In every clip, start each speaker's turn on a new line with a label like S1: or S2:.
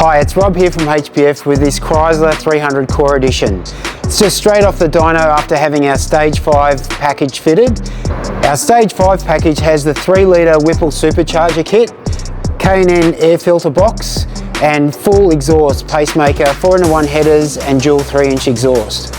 S1: Hi, it's Rob here from HPF with this Chrysler 300 Core Edition. It's just straight off the dyno after having our Stage 5 package fitted. Our Stage 5 package has the 3-litre Whipple Supercharger kit, K&N air filter box, and full exhaust Pacemaker 4-in-1 headers and dual 3-inch exhaust.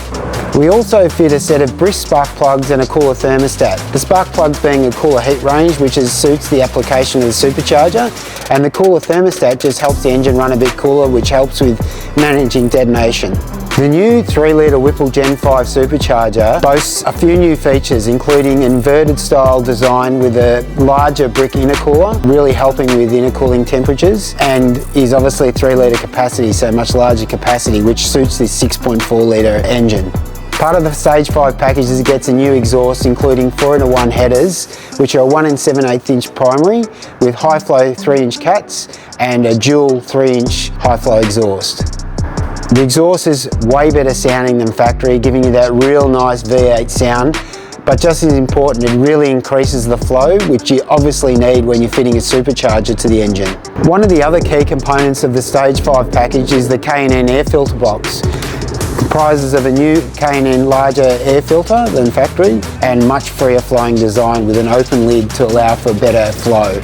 S1: We also fit a set of Brisk spark plugs and a cooler thermostat. The spark plugs being a cooler heat range, which suits the application of the supercharger, and the cooler thermostat just helps the engine run a bit cooler, which helps with managing detonation. The new 3-litre Whipple Gen 5 supercharger boasts a few new features, including inverted style design with a larger brick intercooler, really helping with intercooling temperatures, and is obviously 3-litre capacity, so much larger capacity, which suits this 6.4-litre engine. Part of the Stage 5 package is it gets a new exhaust, including 4-in-1 headers, which are a 1 7/8 inch primary with high flow 3-inch cats and a dual 3-inch high flow exhaust. The exhaust is way better sounding than factory, giving you that real nice V8 sound, but just as important, it really increases the flow, which you obviously need when you're fitting a supercharger to the engine. One of the other key components of the Stage 5 package is the K&N air filter box. Comprises of a new K&N larger air filter than factory and much freer flowing design with an open lid to allow for better flow.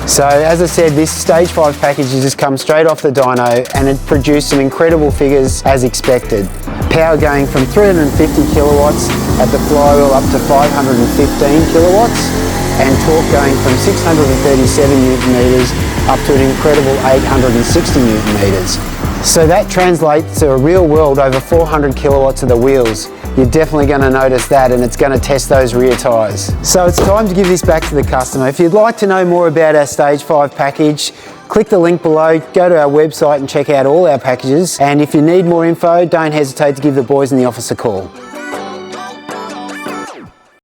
S1: So as I said, this Stage 5 package just comes straight off the dyno and it produced some incredible figures as expected. Power going from 350 kilowatts at the flywheel up to 515 kilowatts, and torque going from 637 newton meters up to an incredible 860 newton meters. So that translates to a real world over 400 kilowatts of the wheels. You're definitely going to notice that, and it's going to test those rear tyres. So it's time to give this back to the customer. If you'd like to know more about our Stage 5 package, click the link below, go to our website and check out all our packages. And if you need more info, don't hesitate to give the boys in the office a call.